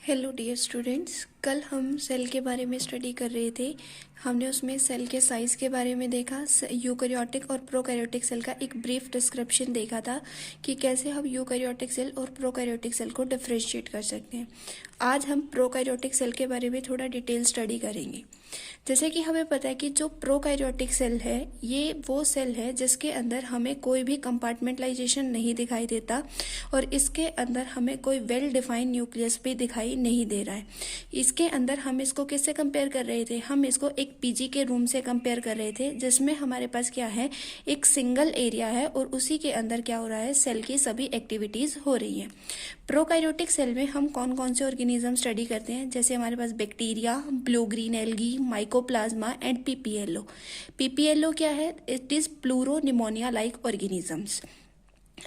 Hello dear students, कल हम cell के बारे में स्टडी कर रहे थे। हमने उसमें सेल के साइज़ के बारे में देखा, यूकैरियोटिक और प्रोकैरियोटिक सेल का एक ब्रीफ डिस्क्रिप्शन देखा था कि कैसे हम यूकैरियोटिक सेल और प्रोकैरियोटिक सेल को डिफरेंशिएट कर सकते हैं। आज हम प्रोकैरियोटिक सेल के बारे में थोड़ा डिटेल स्टडी करेंगे। जैसे कि हमें पता है कि जो प्रोकैरियोटिक सेल है ये वो सेल है जिसके अंदर हमें कोई भी कंपार्टमेंटलाइजेशन नहीं दिखाई देता और इसके अंदर हमें कोई वेल डिफाइंड न्यूक्लियस भी दिखाई नहीं दे रहा है। इसके अंदर हम इसको किससे कंपेयर कर रहे थे? हम इसको एक पीजी के रूम से कंपेयर कर रहे थे जिसमें हमारे पास क्या है, एक सिंगल एरिया है और उसी के अंदर क्या हो रहा है, सेल की सभी एक्टिविटीज हो रही हैं। प्रोकैरियोटिक सेल में हम कौन कौन से ऑर्गेनिज्म स्टडी करते हैं? जैसे हमारे पास bacteria, blue green algae, mycoplasma and PPLO. PPLO क्या है? It is pleuropneumonia like organisms.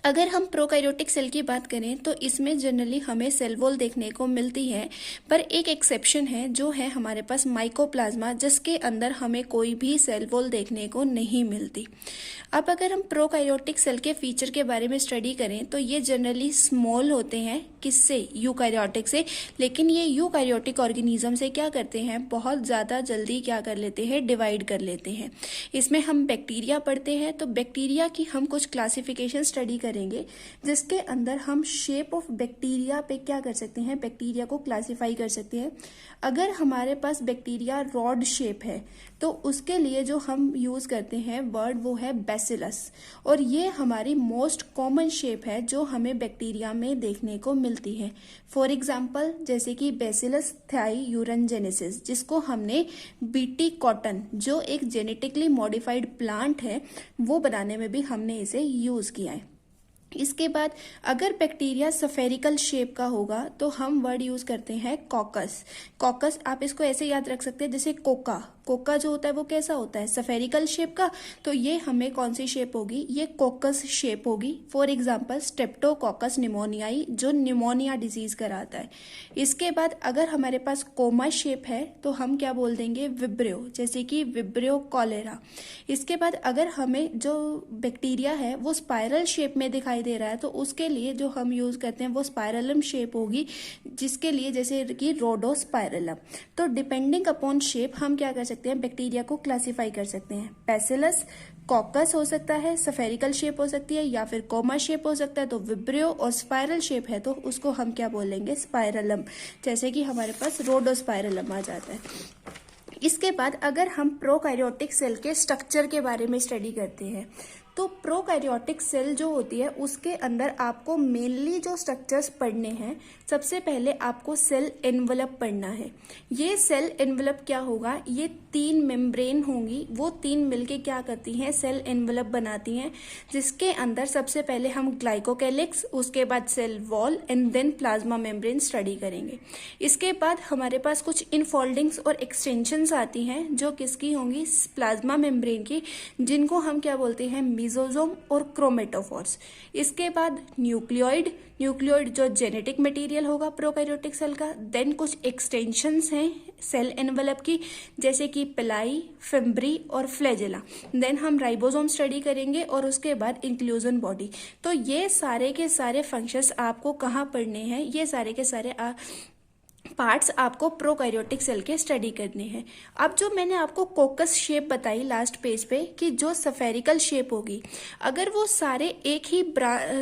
अगर हम प्रोकैरियोटिक सेल की बात करें तो इसमें जनरली हमें सेल वॉल देखने को मिलती है, पर एक एक्सेप्शन है जो है हमारे पास माइकोप्लाज्मा, जिसके अंदर हमें कोई भी सेल वॉल देखने को नहीं मिलती। अब अगर हम प्रोकैरियोटिक सेल के फीचर के बारे में स्टडी करें तो ये जनरली स्मॉल होते हैं, किससे? यूकैरियोटिक से। लेकिन ये यूकैरियोटिक ऑर्गेनिज्म से क्या करते हैं, बहुत ज़्यादा जल्दी क्या कर लेते हैं, डिवाइड कर लेते हैं। इसमें हम बैक्टीरिया पढ़ते हैं तो बैक्टीरिया की हम कुछ क्लासिफिकेशन स्टडी करेंगे जिसके अंदर हम शेप ऑफ बैक्टीरिया पे क्या कर सकते हैं, बैक्टीरिया को क्लासिफाई कर सकते हैं। अगर हमारे पास बैक्टीरिया रॉड शेप है तो उसके लिए जो हम यूज करते हैं वर्ड वो है बैसिलस, और ये हमारी मोस्ट कॉमन शेप है जो हमें बैक्टीरिया में देखने को मिलती है। फॉर एग्जाम्पल जैसे कि बैसिलस थाईयूरेनजेनेसिस, जिसको हमने बीटी कॉटन जो एक जेनेटिकली मॉडिफाइड प्लांट है वो बनाने में भी हमने इसे यूज किया है। इसके बाद अगर बैक्टीरिया सफेरिकल शेप का होगा तो हम वर्ड यूज करते हैं कॉकस। कॉकस आप इसको ऐसे याद रख सकते हैं जैसे कोका। कोका जो होता है वो कैसा होता है, सफेरिकल शेप का, तो ये हमें कौन सी शेप होगी, ये कोकस शेप होगी। फॉर एग्जांपल स्ट्रेप्टोकोकस निमोनियाई जो निमोनिया डिजीज कराता है। इसके बाद अगर हमारे पास कोमा शेप है तो हम क्या बोल देंगे, विब्रियो, जैसे कि विब्रियो कॉलेरा। इसके बाद अगर हमें जो बैक्टीरिया है वो स्पाइरल शेप में दिखाई दे रहा है तो उसके लिए जो हम यूज करते हैं वो स्पाइरलम शेप होगी, जिसके लिए जैसे कि रोडोस्पाइरलम। तो डिपेंडिंग अपॉन शेप हम क्या कर सकते हैं, बैक्टीरिया को क्लासिफाई कर सकते हैं। बैसिलस, कॉकस हो सकता है, सफेरिकल शेप हो सकती है, या फिर कोमा शेप हो सकता है तो विब्रियो, और स्पाइरल शेप है तो उसको हम क्या बोलेंगे, स्पाइरलम, जैसे कि हमारे पास रोडोस्पाइरलम आ जाता है। इसके बाद अगर हम प्रोकैरियोटिक सेल के स्ट्रक्चर के बारे में स्टडी करते हैं तो प्रोकैरियोटिक सेल जो होती है उसके अंदर आपको मेनली जो स्ट्रक्चर्स पढ़ने हैं, सबसे पहले आपको सेल एनवलप पढ़ना है। ये सेल एनवलप क्या होगा, ये 3 मेम्ब्रेन होंगी, वो 3 मिलके क्या करती हैं, सेल एनवलप बनाती हैं, जिसके अंदर सबसे पहले हम ग्लाइकोकैलिक्स, उसके बाद cell wall and then plasma membrane study करेंगे। इसके बाद हमारे पास कुछ इनफोल्डिंग्स और एक्सटेंशंस आती हैं जो किसकी होंगी, प्लाज्मा मेम्ब्रेन की, जिनको हम क्या बोलते हैं, मीजोजोम और क्रोमेटोफोर्स। इसके बाद न्यूक्लियोइड जो जेनेटिक मटेरियल होगा प्रोकैरियोटिक सेल का। देन कुछ एक्सटेंशंस हैं सेल एनवलप की, जैसे कि पिलाई, फिम्ब्री और फ्लैजेला। देन हम राइबोसोम स्टडी करेंगे और उसके बाद इंक्लूजन बॉडी। तो ये सारे के सारे फंक्शंस आपको कहाँ पढ़ने हैं, ये सारे के सारे पार्ट्स आपको प्रोकैरियोटिक सेल के स्टडी करने हैं। अब जो मैंने आपको कोकस शेप बताई लास्ट पेज पे कि जो सफेरिकल शेप होगी, अगर वो सारे एक ही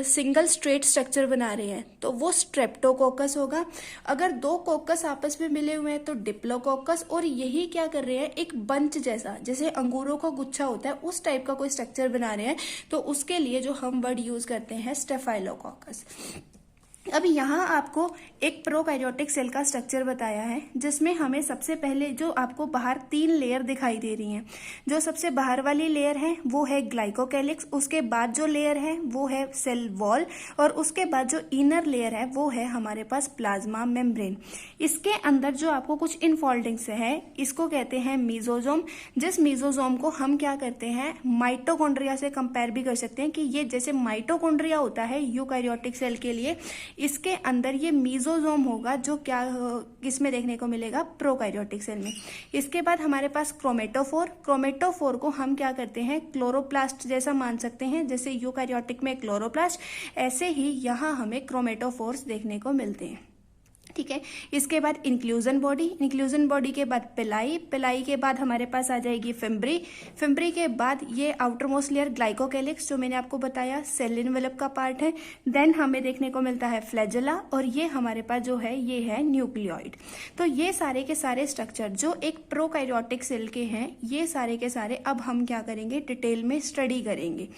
सिंगल स्ट्रेट स्ट्रक्चर बना रहे हैं तो वो स्ट्रेप्टोकोकस होगा। अगर 2 कोकस आपस में मिले हुए हैं तो डिप्लोकोकस, और यही क्या कर रहे हैं, एक बंच जैसा, जैसे अंगूरों का गुच्छा होता है उस टाइप का कोई स्ट्रक्चर बना रहे हैं, तो उसके लिए जो हम वर्ड यूज करते हैं स्टेफाइलोकोकस। अब यहाँ आपको एक प्रोकैरियोटिक सेल का स्ट्रक्चर बताया है जिसमें हमें सबसे पहले जो आपको बाहर 3 लेयर दिखाई दे रही हैं। जो सबसे बाहर वाली लेयर है वो है ग्लाइकोकैलिक्स, उसके बाद जो लेयर है वो है सेल वॉल, और उसके बाद जो इनर लेयर है वो है हमारे पास प्लाज्मा मेम्ब्रेन। इसके अंदर जो आपको कुछ इनफोल्डिंग्स है इसको कहते हैं मीजोजोम, जिस मीजोजोम को हम क्या करते हैं, माइटोकॉन्ड्रिया से कंपेयर भी कर सकते हैं कि ये जैसे माइटोकॉन्ड्रिया होता है यूकैरियोटिक सेल के लिए, इसके अंदर ये मीजोजोम होगा जो क्या किसमें देखने को मिलेगा, प्रोकैरियोटिक सेल में। इसके बाद हमारे पास क्रोमेटोफोर को हम क्या करते हैं, क्लोरोप्लास्ट जैसा मान सकते हैं, जैसे यूकैरियोटिक में क्लोरोप्लास्ट, ऐसे ही यहाँ हमें क्रोमेटोफोर्स देखने को मिलते हैं। ठीक है। इसके बाद इंक्लूजन बॉडी के बाद पिलाई के बाद हमारे पास आ जाएगी फिम्ब्री के बाद ये आउटर मोस्ट लेयर ग्लाइकोकैलिक्स जो मैंने आपको बताया सेल इनवेलप का पार्ट है। देन हमें देखने को मिलता है फ्लैजेला और ये हमारे पास जो है ये है न्यूक्लियोइड। तो ये सारे के सारे स्ट्रक्चर जो एक प्रोकैरियोटिक सेल के हैं ये सारे के सारे अब हम क्या करेंगे डिटेल में स्टडी करेंगे।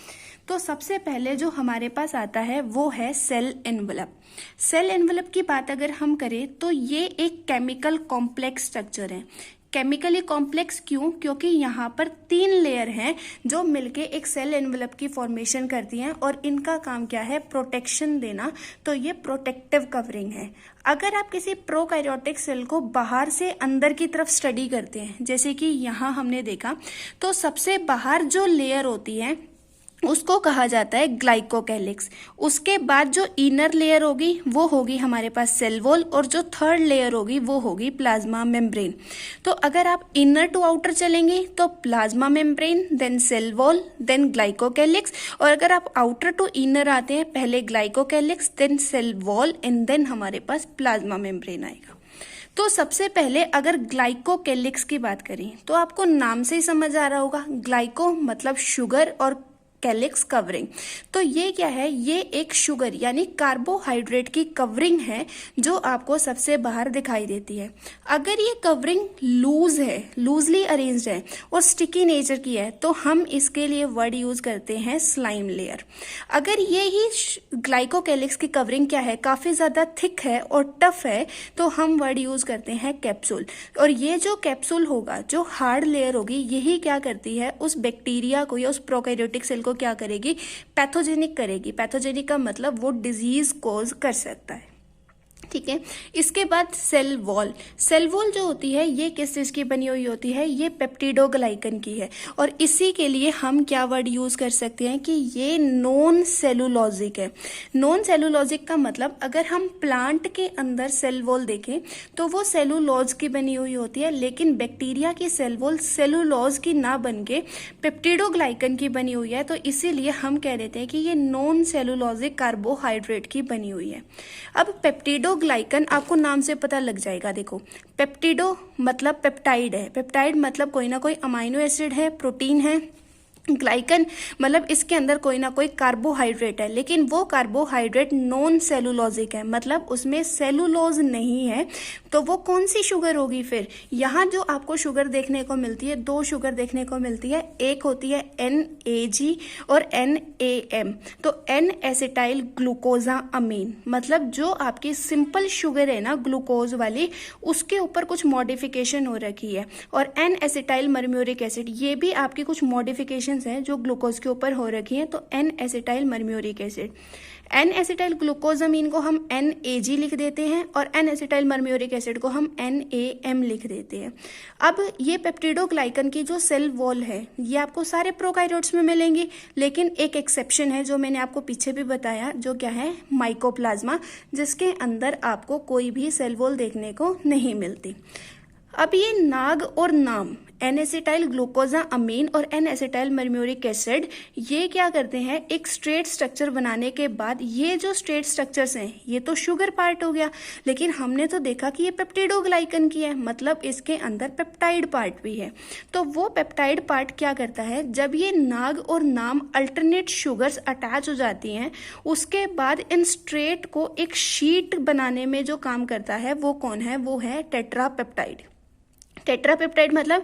तो सबसे पहले जो हमारे पास आता है वो है सेल एनवलप। सेल एनवलप की बात अगर हम करें तो ये एक केमिकल कॉम्प्लेक्स स्ट्रक्चर है। केमिकली कॉम्प्लेक्स क्यों? क्योंकि यहाँ पर 3 लेयर हैं जो मिलके एक सेल एनवलप की फॉर्मेशन करती हैं और इनका काम क्या है प्रोटेक्शन देना। तो ये प्रोटेक्टिव कवरिंग है। अगर आप किसी प्रोकैरियोटिक सेल को बाहर से अंदर की तरफ स्टडी करते हैं जैसे कि यहाँ हमने देखा तो सबसे बाहर जो लेयर होती है उसको कहा जाता है ग्लाइकोकैलिक्स। उसके बाद जो इनर लेयर होगी वो होगी हमारे पास सेल वॉल और जो थर्ड लेयर होगी वो होगी प्लाज्मा मेम्ब्रेन। तो अगर आप इनर टू आउटर चलेंगे तो plasma membrane then cell wall then glycocalyx और अगर आप आउटर टू इनर आते हैं पहले glycocalyx then cell wall and then हमारे पास प्लाज्मा मेम्ब्रेन आएगा। तो सबसे पहले अगर ग्लाइकोकैलिक्स की बात करें तो आपको नाम से ही समझ आ रहा होगा ग्लाइको मतलब शुगर और कैलिक्स कवरिंग। तो ये क्या है? ये एक शुगर यानी कार्बोहाइड्रेट की कवरिंग है जो आपको सबसे बाहर दिखाई देती है। अगर ये कवरिंग लूज है लूजली अरेंज्ड है और स्टिकी नेचर की है तो हम इसके लिए वर्ड यूज करते हैं स्लाइम लेयर। अगर ये ही ग्लाइकोकैलिक्स की कवरिंग क्या है काफी ज्यादा थिक है और टफ है तो हम वर्ड यूज करते हैं कैप्सूल। और ये जो कैप्सूल होगा जो हार्ड लेयर होगी यही क्या करती है उस बैक्टीरिया को या उस प्रोकैरियोटिक सेल को क्या करेगी पैथोजेनिक करेगी। पैथोजेनिक का मतलब वो डिजीज कॉज कर सकता है। ठीक है। इसके बाद सेल वॉल जो होती है ये किस चीज की बनी हुई होती है? ये पेप्टिडोग्लाइकन की है और इसी के लिए हम क्या वर्ड यूज कर सकते हैं कि ये नॉन सेलुलोजिक है। नॉन सेलुलोजिक का मतलब अगर हम प्लांट के अंदर सेल वॉल देखें तो वो सेलुलोज की बनी हुई होती है लेकिन बैक्टीरिया की सेल वॉल सेलुलोज की ना बन के पेप्टिडोग्लाइकन की बनी हुई है। तो इसीलिए हम कह देते हैं कि ये नॉन सेलुलोजिक कार्बोहाइड्रेट की बनी हुई है। अब पेप्टिडोग्लाइकन आपको नाम से पता लग जाएगा। देखो पेप्टिडो मतलब पेप्टाइड है, पेप्टाइड मतलब कोई ना कोई अमाइनो एसिड है प्रोटीन है। ग्लाइकन मतलब इसके अंदर कोई ना कोई कार्बोहाइड्रेट है लेकिन वो कार्बोहाइड्रेट नॉन सेलुलोजिक है मतलब उसमें सेलुलोज नहीं है। तो वो कौन सी शुगर होगी? फिर यहाँ जो आपको शुगर देखने को मिलती है 2 शुगर देखने को मिलती है। एक होती है NAG और NAM। तो N एसिटाइल ग्लूकोजा अमीन मतलब जो आपकी सिंपल शुगर है ना ग्लूकोज वाली उसके ऊपर कुछ मॉडिफिकेशन हो रखी है। और N एसिटाइल मरम्यूरिक एसिड ये भी आपकी कुछ मॉडिफिकेशन हैं जो ग्लूकोज के ऊपर हो रखी हैं। तो N acetyl muramic acid N acetyl glucosamine को हम NAG लिख देते हैं और N एसिटाइल मरम्यूरिक एसिड को हम NAM लिख देते हैं। अब ये पेप्टिडोग्लाइकन की जो सेल वॉल है ये आपको सारे प्रोकैरियोट्स में मिलेंगी लेकिन एक एक्सेप्शन है जो मैंने आपको पीछे भी बताया जो क्या है माइकोप्लाज्मा जिसके अंदर आपको कोई भी सेल वॉल देखने को नहीं मिलती। अब ये नाग और नाम N एसिटाइल ग्लूकोजा अमीन और N एसिटाइल मरम्यूरिक एसिड ये क्या करते हैं एक स्ट्रेट स्ट्रक्चर बनाने के बाद ये जो स्ट्रेट स्ट्रक्चर्स हैं ये तो शुगर पार्ट हो गया लेकिन हमने तो देखा कि ये पेप्टिडोग्लाइकन की है मतलब इसके अंदर पेप्टाइड पार्ट भी है। तो वो पेप्टाइड पार्ट क्या करता है जब ये नाग और नाम अल्टरनेट शुगर्स अटैच हो जाती हैं उसके बाद इन स्ट्रेट को एक शीट बनाने में जो काम करता है वो कौन है? वो है टेट्रापेप्टाइड। टेट्रापेप्टाइड मतलब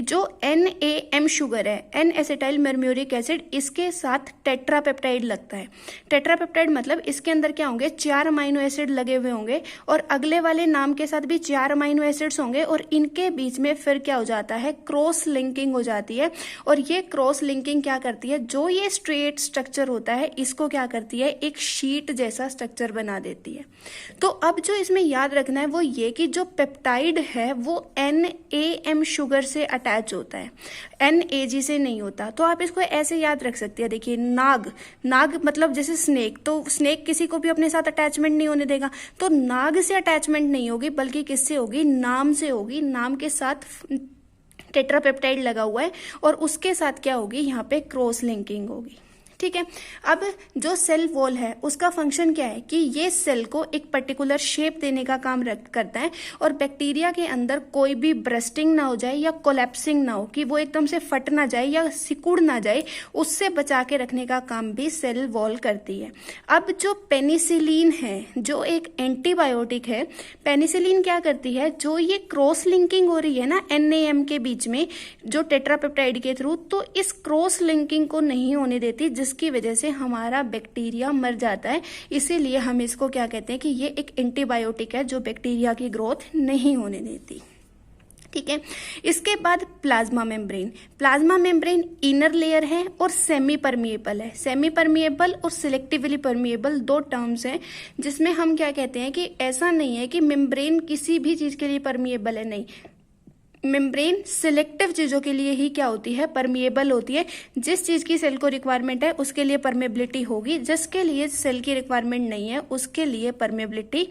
जो NAM शुगर है N एसिटाइल मरम्यूरिक एसिड इसके साथ टेट्रापेप्टाइड लगता है। टेट्रापेप्टाइड मतलब इसके अंदर क्या होंगे 4 अमाइनो एसिड लगे हुए होंगे और अगले वाले नाम के साथ भी 4 अमाइनो एसिड्स होंगे और इनके बीच में फिर क्या हो जाता है क्रॉस लिंकिंग हो जाती है। और ये क्रॉस लिंकिंग क्या करती है जो ये स्ट्रेट स्ट्रक्चर होता है इसको क्या करती है एक शीट जैसा स्ट्रक्चर बना देती है। तो अब जो इसमें याद रखना है वो ये कि जो पेप्टाइड है वो NAM शुगर से अटैच होता है NAG से नहीं होता। तो आप इसको ऐसे याद रख सकते हैं। देखिए नाग मतलब जैसे स्नेक, तो स्नेक किसी को भी अपने साथ अटैचमेंट नहीं होने देगा तो नाग से अटैचमेंट नहीं होगी बल्कि किससे होगी? नाम से होगी। नाम के साथ टेट्रापेप्टाइड लगा हुआ है और उसके साथ क्या होगी यहाँ पे क्रॉस लिंकिंग होगी। ठीक है। अब जो सेल वॉल है उसका फंक्शन क्या है कि ये सेल को एक पर्टिकुलर शेप देने का काम करता है और बैक्टीरिया के अंदर कोई भी ब्रस्टिंग ना हो जाए या कोलैप्सिंग ना हो, कि वो एकदम से फट ना जाए या सिकुड़ ना जाए, उससे बचा के रखने का काम भी सेल वॉल करती है। अब जो पेनिसिलिन है, जो एक एंटीबायोटिक है, पेनिसिलिन क्या करती है, जो ये क्रॉस लिंकिंग हो रही है ना NAM के बीच में जो टेट्रापेप्टाइड के थ्रू, तो इस क्रॉस लिंकिंग को नहीं होने देती, जिसकी वजह से हमारा बैक्टीरिया मर जाता है। इसीलिए हम इसको क्या कहते हैं कि ये एक एंटीबायोटिक है जो बैक्टीरिया की ग्रोथ नहीं होने देती। ठीक है। इसके बाद plasma membrane. Plasma membrane inner layer है और सेमी परमिएबल है। सेमी परमिएबल और सिलेक्टिवली परमिएबल दो टर्म्स हैं, जिसमें हम क्या कहते हैं कि ऐसा नहीं है कि मेम्ब्रेन किसी भी चीज के लिए परमिएबल है, नहीं, मेम्ब्रेन सिलेक्टिव चीजों के लिए ही क्या होती है, परमिएबल होती है। जिस चीज की सेल को रिक्वायरमेंट है उसके लिए परमेबिलिटी होगी, जिसके लिए सेल की रिक्वायरमेंट नहीं है उसके लिए परमेबिलिटी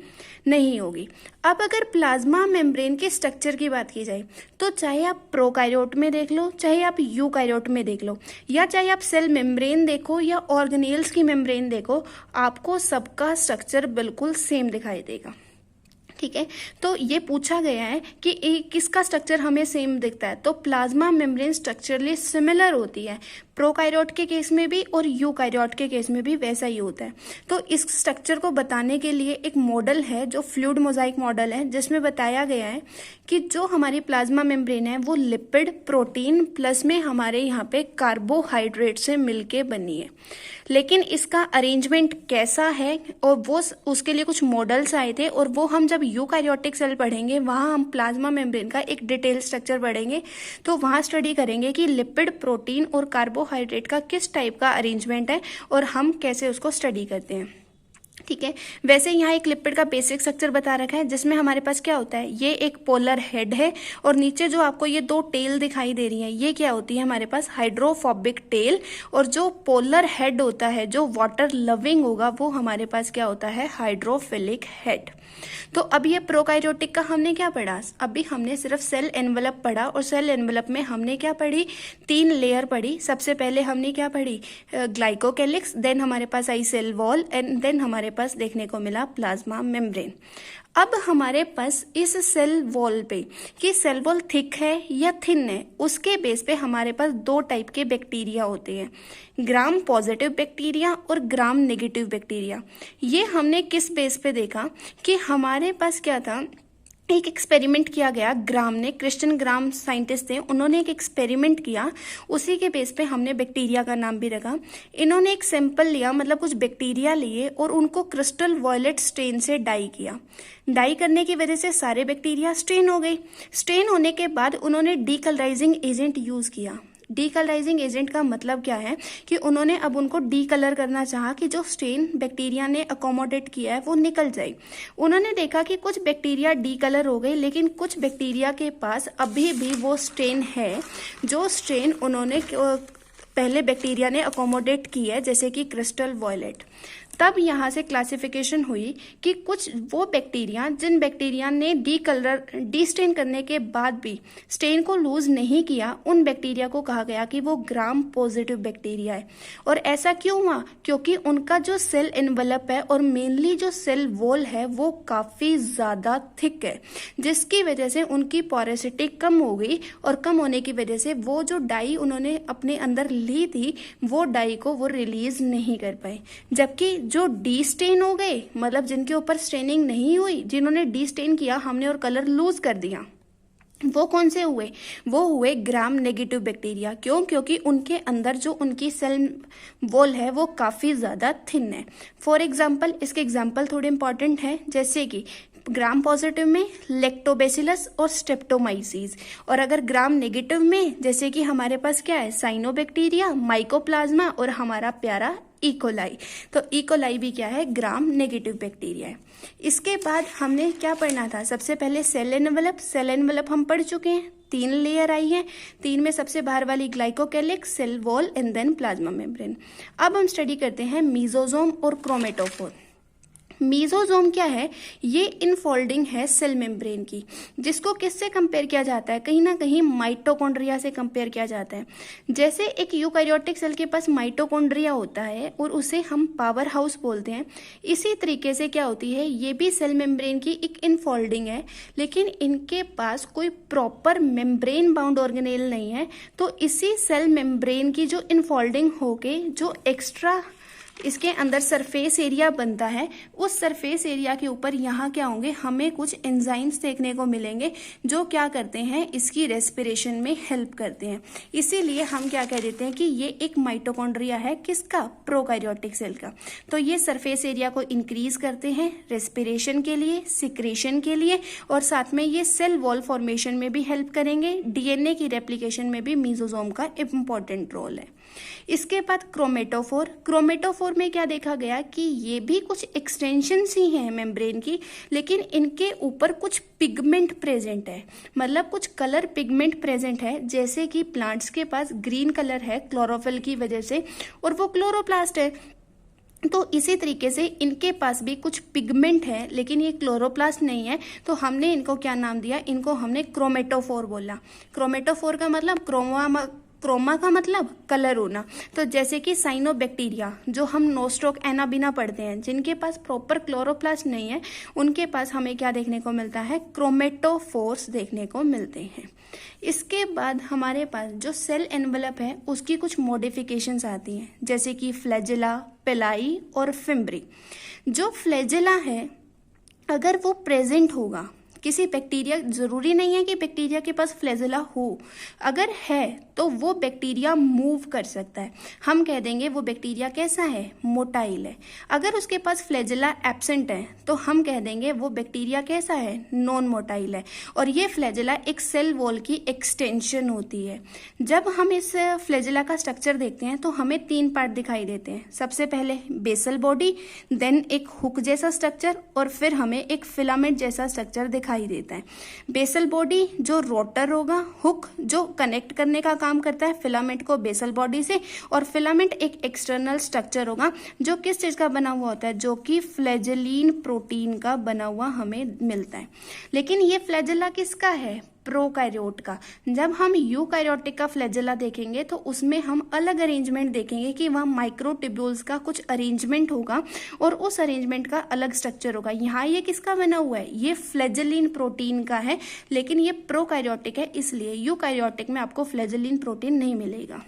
नहीं होगी। अब अगर प्लाज्मा मेम्ब्रेन के स्ट्रक्चर की बात की जाए तो चाहे आप प्रोकारियोट में देख लो, चाहे आप यूकारियोट में देख लो, या चाहे आप सेल मेम्ब्रेन देखो या ऑर्गेनेल्स की मेम्ब्रेन देखो, आपको सबका स्ट्रक्चर बिल्कुल सेम दिखाई देगा। ठीक है। तो ये पूछा गया है कि किसका स्ट्रक्चर हमें सेम दिखता है, तो प्लाज्मा मेम्ब्रेन स्ट्रक्चरली सिमिलर होती है। प्रोकारियोट के केस में भी और यूकारियोट के केस में भी वैसा ही होता है। तो इस स्ट्रक्चर को बताने के लिए एक मॉडल है जो फ्लूइड मोजाइक मॉडल है, जिसमें बताया गया है कि जो हमारी प्लाज्मा मेम्ब्रेन है वो लिपिड, प्रोटीन प्लस में हमारे यहाँ पे कार्बोहाइड्रेट से मिलके बनी है। लेकिन इसका अरेंजमेंट कैसा है और वो उसके लिए कुछ मॉडल्स आए थे, और वो हम जब यूकारियोटिक सेल पढ़ेंगे वहाँ हम प्लाज्मा मेम्ब्रेन का एक डिटेल स्ट्रक्चर पढ़ेंगे, तो वहाँ स्टडी करेंगे कि लिपिड, प्रोटीन और कार्बोहाइड्रेट का किस टाइप का अरेंजमेंट है और हम कैसे उसको स्टडी करते हैं। ठीक है। वैसे यहाँ एक लिपिड का बेसिक स्ट्रक्चर बता रखा है, जिसमें हमारे पास क्या होता है, ये एक पोलर हेड है और नीचे जो आपको ये दो टेल दिखाई दे रही है, ये क्या होती है हमारे पास, हाइड्रोफोबिक टेल। और जो पोलर हेड होता है, जो वाटर लविंग होगा, वो हमारे पास क्या होता है, हाइड्रोफिलिक हेड। तो अब ये प्रोकारियोटिक का हमने क्या पढ़ा, अभी हमने सिर्फ सेल एनवेलप पढ़ा, और सेल एनवेलप में हमने क्या पढ़ी, 3 लेयर पढ़ी। सबसे पहले हमने क्या पढ़ी, ग्लाइकोकेलिक्स, देन हमारे पास आई सेल वॉल, एंड देन हमारे पास देखने को मिला प्लाज्मा मेम्ब्रेन। अब हमारे पास इस सेल वॉल पे कि सेल वॉल थिक है या थिन है, उसके बेस पे हमारे पास 2 टाइप के बैक्टीरिया होते हैं, ग्राम पॉजिटिव बैक्टीरिया और ग्राम नेगेटिव बैक्टीरिया। ये हमने किस बेस पे देखा कि हमारे पास क्या था, एक एक्सपेरिमेंट किया गया, ग्राम ने, क्रिश्चियन ग्राम साइंटिस्ट थे, उन्होंने एक एक्सपेरिमेंट किया, उसी के बेस पे हमने बैक्टीरिया का नाम भी रखा। इन्होंने एक सैंपल लिया, मतलब कुछ बैक्टीरिया लिए और उनको क्रिस्टल वॉयलेट स्टेन से डाई किया। डाई करने की वजह से सारे बैक्टीरिया स्टेन हो गए। स्टेन होने के बाद उन्होंने डीकलराइजिंग एजेंट यूज किया। डीकलराइजिंग एजेंट का मतलब क्या है कि उन्होंने अब उनको डीकलर करना चाहा कि जो स्टेन बैक्टीरिया ने अकोमोडेट किया है वो निकल जाए। उन्होंने देखा कि कुछ बैक्टीरिया डीकलर हो गए, लेकिन कुछ बैक्टीरिया के पास अभी भी वो स्टेन है जो स्टेन उन्होंने पहले बैक्टीरिया ने अकोमोडेट की है, जैसे कि क्रिस्टल वॉयलेट। तब यहाँ से क्लासिफिकेशन हुई कि कुछ वो बैक्टीरिया, जिन बैक्टीरिया ने डीस्टेन करने के बाद भी स्टेन को लूज नहीं किया, उन बैक्टीरिया को कहा गया कि वो ग्राम पॉजिटिव बैक्टीरिया है। और ऐसा क्यों हुआ, क्योंकि उनका जो सेल एनवेलप है और मेनली जो सेल वॉल है वो काफी ज्यादा थिक है, जिसकी वजह से उनकी पोरोसिटी कम हो गई, और कम होने की वजह से वो जो डाई उन्होंने अपने अंदर ली थी वो डाई को वो रिलीज नहीं कर पाए। जबकि जो डी स्टेन हो गए, मतलब जिनके ऊपर स्टेनिंग नहीं हुई, जिन्होंने डी स्टेन किया हमने और कलर लूज कर दिया, वो कौन से हुए, वो हुए ग्राम नेगेटिव बैक्टीरिया। क्यों, क्योंकि उनके अंदर जो उनकी सेल वॉल है वो काफी ज्यादा थिन है। फॉर एग्जाम्पल, इसके एग्जाम्पल थोड़े इंपॉर्टेंट है, जैसे कि ग्राम पॉजिटिव में लैक्टोबैसिलस और स्ट्रेप्टोमाइसीज, और अगर ग्राम नेगेटिव में जैसे कि हमारे पास क्या है, साइनोबैक्टीरिया, माइकोप्लाज्मा और हमारा प्यारा इकोलाई। तो इकोलाई भी क्या है, ग्राम नेगेटिव बैक्टीरिया है। इसके बाद हमने क्या पढ़ना था, सबसे पहले सेल एनवेलप। सेल एनवेलप हम पढ़ चुके हैं, 3 लेयर आई है, 3 में सबसे बाहर वाली glycocalyx, cell wall and then plasma membrane. अब हम स्टडी करते हैं मीजोजोम और क्रोमेटोफोर। मीजोजोम क्या है, ये इनफोल्डिंग है सेल मेम्ब्रेन की, जिसको किससे कंपेयर किया जाता है, कहीं ना कहीं माइटोकॉन्ड्रिया से कंपेयर किया जाता है। जैसे एक यूकैरियोटिक सेल के पास माइटोकॉन्ड्रिया होता है और उसे हम पावर हाउस बोलते हैं, इसी तरीके से क्या होती है, ये भी सेल मेम्ब्रेन की एक इनफोल्डिंग है, लेकिन इनके पास कोई प्रॉपर मेम्ब्रेन बाउंड ऑर्गेनेल नहीं है। तो इसी सेल मेम्ब्रेन की जो इनफोल्डिंग होके जो एक्स्ट्रा इसके अंदर सरफेस एरिया बनता है, उस सरफेस एरिया के ऊपर यहाँ क्या होंगे, हमें कुछ एंजाइम्स देखने को मिलेंगे जो क्या करते हैं, इसकी रेस्पिरेशन में हेल्प करते हैं। इसीलिए हम क्या कह देते हैं कि ये एक माइटोकॉन्ड्रिया है, किसका, प्रोकैरियोटिक सेल का। तो ये सरफेस एरिया को इंक्रीज करते हैं रेस्पिरेशन के लिए, सिक्रेशन के लिए, और साथ में ये सेल वॉल फॉर्मेशन में भी हेल्प करेंगे। डीएनए की रेप्लिकेशन में भी मीजोजोम का इंपॉर्टेंट रोल है। इसके बाद क्रोमेटोफोर। क्रोमेटोफोर में क्या देखा गया कि ये भी कुछ एक्सटेंशंस ही हैं मेम्ब्रेन की, लेकिन इनके ऊपर कुछ पिगमेंट प्रेजेंट है, मतलब कुछ कलर पिगमेंट प्रेजेंट है। जैसे कि प्लांट्स के पास ग्रीन कलर है क्लोरोफिल की वजह से, और वो क्लोरोप्लास्ट है। तो इसी तरीके से इनके पास भी कुछ पिगमेंट है, लेकिन ये क्लोरोप्लास्ट नहीं है। तो हमने इनको क्या नाम दिया, इनको हमने क्रोमेटोफोर बोला। क्रोमेटोफोर का मतलब क्रोमा का मतलब कलर होना। तो जैसे कि साइनोबैक्टीरिया, जो हम नोस्टोक एनाबिना पढ़ते हैं, जिनके पास प्रॉपर क्लोरोप्लास्ट नहीं है, उनके पास हमें क्या देखने को मिलता है, क्रोमेटोफोर्स देखने को मिलते हैं। इसके बाद हमारे पास जो सेल एनवलप है उसकी कुछ मॉडिफिकेशंस आती हैं, जैसे कि फ्लैजेला, पेलाई और फिम्ब्री। जो फ्लैजेला है अगर वो प्रेजेंट होगा, किसी बैक्टीरिया, जरूरी नहीं है कि बैक्टीरिया के पास फ्लैजेला हो, अगर है तो वो बैक्टीरिया मूव कर सकता है, हम कह देंगे वो बैक्टीरिया कैसा है, मोटाइल है। अगर उसके पास फ्लैजेला एब्सेंट है तो हम कह देंगे वो बैक्टीरिया कैसा है, नॉन मोटाइल है। और ये फ्लैजेला एक सेल वॉल की एक्सटेंशन होती है। जब हम इस फ्लैजेला का स्ट्रक्चर देखते हैं तो हमें 3 पार्ट दिखाई देते हैं। सबसे पहले बेसल बॉडी, देन एक हुक जैसा स्ट्रक्चर, और फिर हमें एक फिलामेंट जैसा स्ट्रक्चर दिखाई देता है। बेसल बॉडी जो रोटर होगा, हुक जो कनेक्ट करने का काम करता है फिलामेंट को बेसल बॉडी से, और फिलामेंट एक एक्सटर्नल स्ट्रक्चर होगा जो किस चीज का बना हुआ होता है, जो कि फ्लैजेलिन प्रोटीन का बना हुआ हमें मिलता है। लेकिन ये फ्लैजेला किसका है, प्रोकैरियोट का। जब हम यूकैरियोटिक का फ्लैजेला देखेंगे तो उसमें हम अलग अरेंजमेंट देखेंगे कि वहाँ माइक्रोट्यूब्यूल्स का कुछ अरेंजमेंट होगा और उस अरेंजमेंट का अलग स्ट्रक्चर होगा। यहाँ ये किसका बना हुआ है, ये फ्लैजेलिन प्रोटीन का है, लेकिन ये प्रोकैरियोटिक है, इसलिए यूकैरियोटिक में आपको फ्लैजेलिन प्रोटीन नहीं मिलेगा।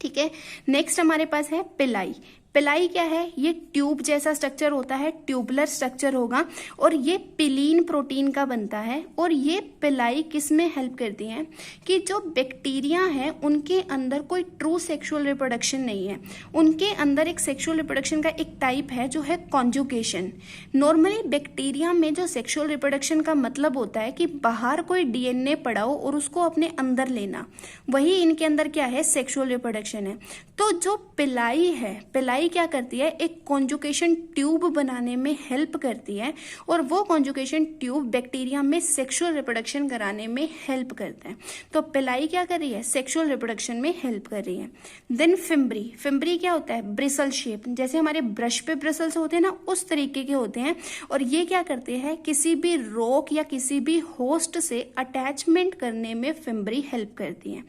ठीक है, नेक्स्ट हमारे पास है पिलाई। पिलाई क्या है, ये ट्यूब जैसा स्ट्रक्चर होता है, ट्यूबुलर स्ट्रक्चर होगा, और ये पिलीन प्रोटीन का बनता है। और ये पिलाई किस में हेल्प करती है कि जो बैक्टीरिया है उनके अंदर कोई ट्रू सेक्सुअल रिप्रोडक्शन नहीं है, उनके अंदर एक सेक्सुअल रिप्रोडक्शन का एक टाइप है जो है कॉन्जुगेशन। नॉर्मली बैक्टीरिया में जो सेक्सुअल रिप्रोडक्शन का मतलब होता है कि बाहर कोई डीएनए पड़ाओ और उसको अपने अंदर लेना, वही इनके अंदर क्या है, सेक्सुअल रिप्रोडक्शन है। तो जो पिलाई है, पिलाई क्या करती है, एक कॉन्जुगेशन ट्यूब बनाने में हेल्प करती है, और वो कॉन्जुगेशन ट्यूब बैक्टीरिया में सेक्सुअल रिप्रोडक्शन कराने में हेल्प करता है। तो पिलाई क्या कर रही है, सेक्सुअल रिप्रोडक्शन में हेल्प कर रही है। Then fimbriae. फिम्ब्री क्या होता है, ब्रिसल शेप, जैसे हमारे ब्रश पे ब्रिसल्स होते हैं ना, उस तरीके के होते हैं। और ये क्या करते हैं, किसी भी रॉक या किसी भी होस्ट से अटैचमेंट करने में फिम्ब्री हेल्प करती है।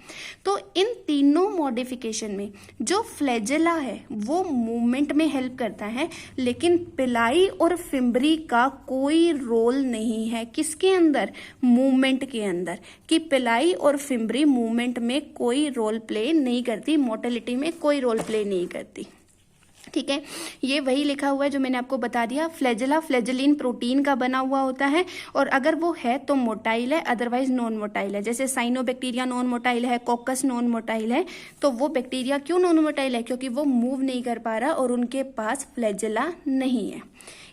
तो इन तीनों मॉडिफिकेशन में जो फ्लैजेला है वो मूवमेंट में हेल्प करता है, लेकिन पिलाई और फिम्ब्री का कोई रोल नहीं है किसके अंदर, मूवमेंट के अंदर, कि पिलाई और फिम्ब्री मूवमेंट में कोई रोल प्ले नहीं करती, मोटिलिटी में कोई रोल प्ले नहीं करती। ठीक है, ये वही लिखा हुआ है जो मैंने आपको बता दिया। फ्लैजेला फ्लैजेलिन प्रोटीन का बना हुआ होता है, और अगर वो है तो मोटाइल है, अदरवाइज नॉन मोटाइल है। जैसे साइनोबैक्टीरिया नॉन मोटाइल है, कोकस नॉन मोटाइल है। तो वो बैक्टीरिया क्यों नॉन मोटाइल है, क्योंकि वो मूव नहीं कर पा रहा और उनके पास फ्लैजेला नहीं है।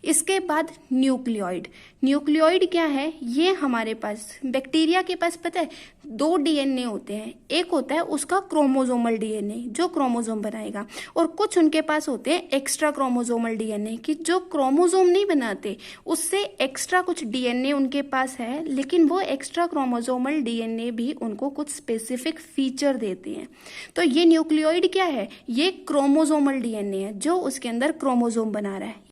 इसके बाद न्यूक्लियोइड। न्यूक्लियोइड क्या है, ये हमारे पास बैक्टीरिया के पास पता है 2 डीएनए होते हैं। एक होता है उसका क्रोमोजोमल डीएनए जो क्रोमोजोम बनाएगा, और कुछ उनके पास होते हैं एक्स्ट्रा क्रोमोजोमल डीएनए कि जो क्रोमोजोम नहीं बनाते, उससे एक्स्ट्रा कुछ डीएनए उनके पास है, लेकिन वो एक्स्ट्रा क्रोमोजोमल डीएनए भी उनको कुछ स्पेसिफिक फीचर देते हैं। तो ये न्यूक्लियोइड क्या है, ये क्रोमोजोमल डीएनए है जो उसके अंदर क्रोमोजोम बना रहा है।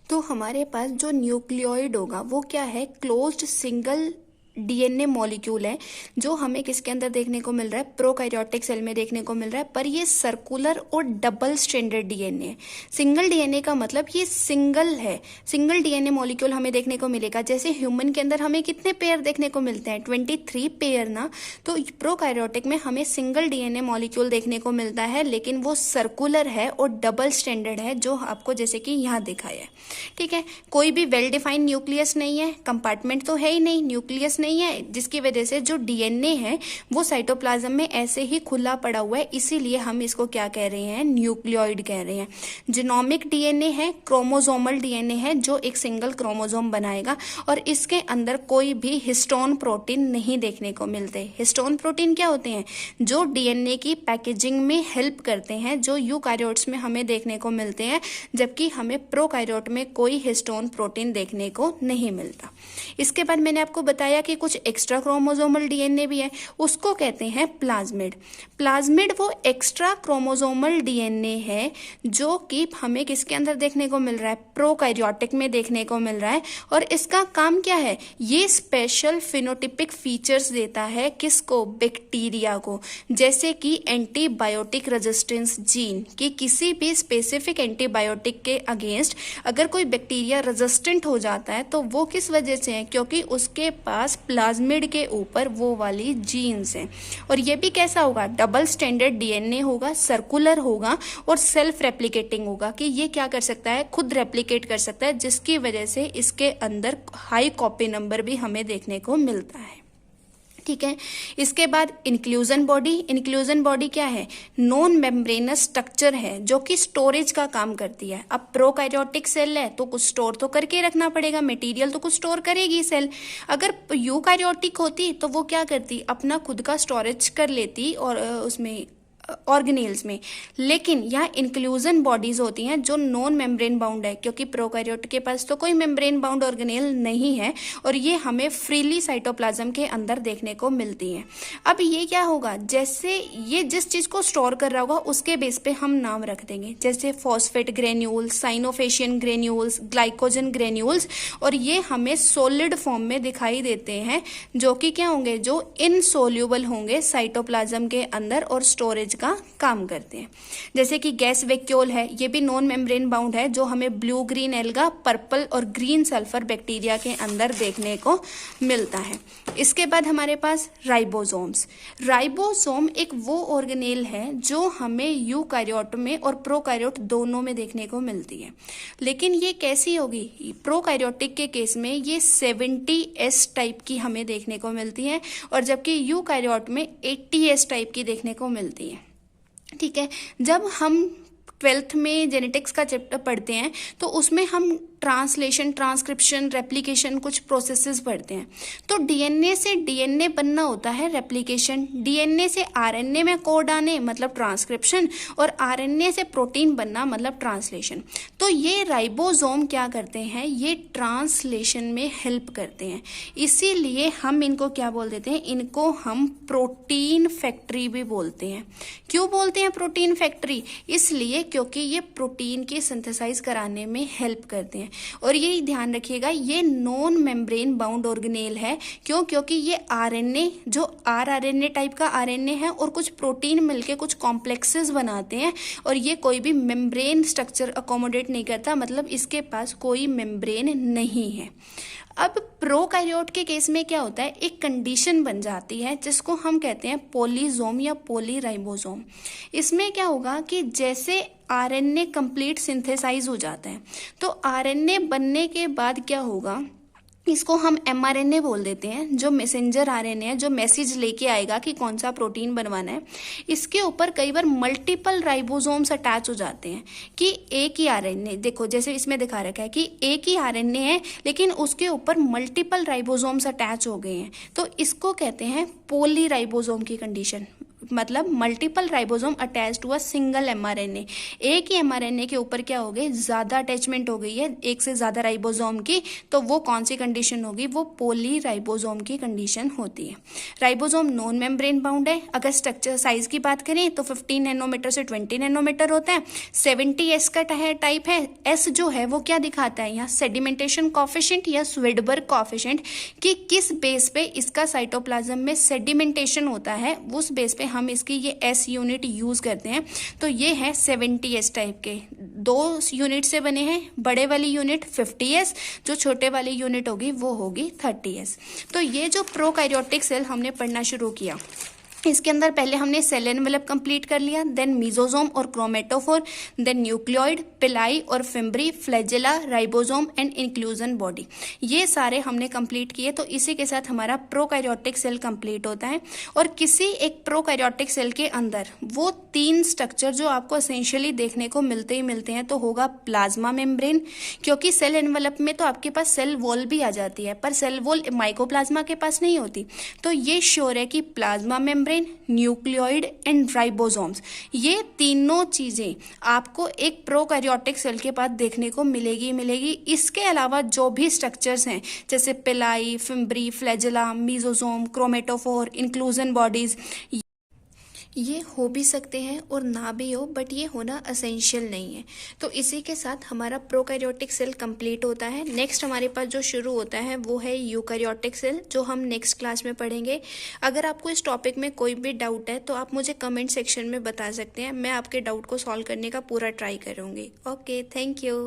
तो हमारे पास जो न्यूक्लियोइड होगा वो क्या है, क्लोज्ड सिंगल डीएनए मॉलिक्यूल है, जो हमें किसके अंदर देखने को मिल रहा है, प्रोकैरियोटिक सेल में देखने को मिल रहा है। पर ये सर्कुलर और डबल स्ट्रैंडेड डीएनए है। सिंगल डीएनए का मतलब ये सिंगल है, सिंगल डीएनए मॉलिक्यूल हमें देखने को मिलेगा। जैसे ह्यूमन के अंदर हमें कितने पेयर देखने को मिलते हैं, 23 पेयर ना। तो प्रोकैरियोटिक में हमें सिंगल डीएनए मॉलिक्यूल देखने को मिलता है, लेकिन वो सर्कुलर है और डबल स्ट्रैंडेड है, जो आपको जैसे कि यहाँ दिखाया है। ठीक है, कोई भी वेल डिफाइंड न्यूक्लियस नहीं है, कंपार्टमेंट तो है ही नहीं, न्यूक्लियस नहीं है, जिसकी वजह से जो डीएनए है वो साइटोप्लाज्म में ऐसे ही खुला पड़ा हुआ है, इसीलिए हम इसको क्या कह रहे हैं, न्यूक्लियोइड कह रहे हैं। जीनोमिक डीएनए है, क्रोमोसोमल डीएनए है, जो एक सिंगल क्रोमोसोम बनाएगा, और इसके अंदर कोई भी हिस्टोन प्रोटीन नहीं देखने को मिलते। हिस्टोन प्रोटीन क्या होते हैं, जो डीएनए की पैकेजिंग में हेल्प करते हैं, जो यूकैरियोट्स में हमें देखने को मिलते हैं, जबकि हमें प्रोकैरियोट में कोई हिस्टोन प्रोटीन देखने को नहीं मिलता। इसके बाद मैंने आपको बताया कि कुछ एक्स्ट्रा क्रोमोसोमल डीएनए भी है, उसको कहते हैं प्लाज्मिड। प्लाज्मिड वो एक्स्ट्रा क्रोमोसोमल डीएनए है जो कि हमें किसके अंदर देखने को मिल रहा है, प्रोकैरियोटिक में देखने को मिल रहा है। और इसका काम क्या है, ये स्पेशल फिनोटिपिक फीचर्स देता है किसको, बैक्टीरिया को। जैसे कि एंटीबायोटिक रेजिस्टेंस जीन, कि किसी भी स्पेसिफिक एंटीबायोटिक के अगेंस्ट अगर कोई बैक्टीरिया रेजिस्टेंट हो जाता है तो वो किस वजह से है, क्योंकि उसके पास प्लाज्मिड के ऊपर वो वाली जीन्स हैं। और ये भी कैसा होगा, डबल स्टैंडर्ड डीएनए होगा, सर्कुलर होगा और सेल्फ रेप्लिकेटिंग होगा, कि ये क्या कर सकता है, खुद रेप्लिकेट कर सकता है, जिसकी वजह से इसके अंदर हाई कॉपी नंबर भी हमें देखने को मिलता है। ठीक है, इसके बाद इंक्लूजन बॉडी। इंक्लूजन बॉडी क्या है, नॉन मेम्ब्रेनस स्ट्रक्चर है जो कि स्टोरेज का काम करती है। अब प्रोकैरियोटिक सेल है तो कुछ स्टोर तो करके रखना पड़ेगा, मटेरियल तो कुछ स्टोर करेगी सेल। अगर यूकैरियोटिक होती तो वो क्या करती, अपना खुद का स्टोरेज कर लेती और उसमें ऑर्गेनेल्स में। लेकिन यहाँ इंक्लूजन बॉडीज होती हैं जो नॉन मेम्ब्रेन बाउंड है, क्योंकि प्रोकैरियोट के पास तो कोई मेम्ब्रेन बाउंड ऑर्गेनेल नहीं है, और ये हमें फ्रीली साइटोप्लाज्म के अंदर देखने को मिलती हैं। अब ये क्या होगा, जैसे ये जिस चीज को स्टोर कर रहा होगा उसके बेस पे हम नाम रख देंगे, जैसे phosphate granules, cyanophycean granules, glycogen granules. और ये हमें सॉलिड फॉर्म में दिखाई देते हैं, जो कि क्या होंगे, जो इनसोल्यूबल होंगे साइटोप्लाज्म के अंदर और स्टोरेज का काम करते हैं। जैसे कि गैस वैक्यूल है, ये भी नॉन मेम्ब्रेन बाउंड है, जो हमें ब्लू ग्रीन एल्गा, पर्पल और ग्रीन सल्फर बैक्टीरिया के अंदर देखने को मिलता है। इसके बाद हमारे पास राइबोसोम्स। राइबोसोम एक वो ऑर्गेनेल है जो हमें यूकैरियोट में और प्रोकैरियोट दोनों में देखने को मिलती है। लेकिन ये कैसी होगी, प्रोकैरियोटिक के केस में ये 70S टाइप की हमें देखने को मिलती है, और जबकि यूकैरियोट में 80S टाइप की देखने को मिलती है। ठीक है, जब हम 12th में जेनेटिक्स का चैप्टर पढ़ते हैं तो उसमें हम ट्रांसलेशन, ट्रांसक्रिप्शन, रेप्लिकेशन कुछ प्रोसेसेस पढ़ते हैं। तो डीएनए से डीएनए बनना होता है रेप्लिकेशन, डीएनए से आरएनए में कोड आने मतलब ट्रांसक्रिप्शन, और आरएनए से प्रोटीन बनना मतलब ट्रांसलेशन। तो ये राइबोसोम क्या करते हैं, ये ट्रांसलेशन में हेल्प करते हैं, इसीलिए हम इनको क्या बोल देते हैं, इनको हम प्रोटीन फैक्ट्री भी बोलते हैं। क्यों बोलते हैं प्रोटीन फैक्ट्री, इसलिए क्योंकि ये प्रोटीन की सिंथेसाइज कराने में हेल्प करते हैं। और ये ध्यान रखिएगा, ये नॉन मेम्ब्रेन बाउंड ऑर्गेनेल है। क्यों, क्योंकि ये आरएनए, जो आरएनए टाइप का आरएनए है, और कुछ प्रोटीन मिलके कुछ कॉम्प्लेक्सेस बनाते हैं, और ये कोई भी मेम्ब्रेन स्ट्रक्चर अकोमोडेट नहीं करता, मतलब इसके पास कोई मेम्ब्रेन नहीं है। अब प्रोकैरियोट के केस में क्या होता है, एक कंडीशन बन जाती है जिसको हम कहते हैं पॉलीजोम या पॉलीराइबोसोम। इसमें क्या होगा कि जैसे आरएनए कंप्लीट सिंथेसाइज हो जाता है, तो आरएनए बनने के बाद क्या होगा, इसको हम एमआरएनए बोल देते हैं, जो मैसेंजर आरएनए है, जो मैसेज लेके आएगा कि कौन सा प्रोटीन बनवाना है। इसके ऊपर कई बार मल्टीपल राइबोसोम्स अटैच हो जाते हैं, कि एक ही आरएनए, देखो जैसे इसमें दिखा रखा है कि एक ही आरएनए है लेकिन उसके ऊपर मल्टीपल राइबोसोम्स अटैच हो गए हैं, तो इसको कहते हैं पॉलीराइबोसोम की कंडीशन। मतलब multiple ribosome attach to a single mRNA। एक ही mRNA के ऊपर क्या हो गई, ज्यादा अटैचमेंट हो गई है एक से ज्यादा राइबोसोम की, तो वो कौन सी कंडीशन होगी, वो पोली राइबोसोम की कंडीशन होती है। राइबोसोम नॉन मेम्ब्रेन बाउंड है। अगर स्ट्रक्चर साइज की बात करें तो 15 नैनोमीटर से 20 नैनोमीटर होता है। 70S का टाइप है। एस जो है वो क्या दिखाता है यहाँ, सेडिमेंटेशन कॉफिशिएंट या स्वेडबर्ग कॉफिशिएंट, कि किस बेस पे इसका साइटोप्लाज्म में सेडिमेंटेशन होता है, उस बेस पे हम इसकी ये एस यूनिट यूज करते हैं। तो ये है 70S टाइप के, 2 यूनिट से बने हैं। बड़े वाली यूनिट 50S, जो छोटे वाली यूनिट होगी वो होगी 30S। तो ये जो प्रोकैरियोटिक सेल हमने पढ़ना शुरू किया, इसके अंदर पहले हमने सेल एनवेलप कंप्लीट कर लिया, देन मीजोसोम और क्रोमेटोफोर, देन न्यूक्लियोइड, पिलाई और fimbriae, flagella, ribosome and inclusion body, ये सारे हमने कंप्लीट किए। तो इसी के साथ हमारा प्रोकैरियोटिक सेल कंप्लीट होता है। और किसी एक प्रोकैरियोटिक सेल के अंदर वो 3 स्ट्रक्चर जो आपको एसेंशियली देखने को मिलते ही मिलते हैं, तो होगा प्लाज्मा मेम्ब्रेन, क्योंकि सेल एनवेलप में तो आपके पास सेल वॉल भी आ जाती है, पर सेल वॉल माइकोप्लाज्मा के पास नहीं होती। तो ये श्योर है कि plasma membrane, nucleoid and ribosomes, ये तीनों चीजें आपको एक प्रोकैरियोटिक सेल के पास देखने को मिलेगी। इसके अलावा जो भी स्ट्रक्चर्स हैं, जैसे पिलाई, fimbriae, flagella, mesosome, chromatophore, inclusion bodies, ये हो भी सकते हैं और ना भी हो, बट ये होना एसेंशियल नहीं है। तो इसी के साथ हमारा प्रोकैरियोटिक सेल कंप्लीट होता है। नेक्स्ट हमारे पास जो शुरू होता है वो है यूकैरियोटिक सेल, जो हम नेक्स्ट क्लास में पढ़ेंगे। अगर आपको इस टॉपिक में कोई भी डाउट है तो आप मुझे कमेंट सेक्शन में बता सकते हैं, मैं आपके डाउट को सॉल्व करने का पूरा ट्राई करूँगी। Okay, thank you.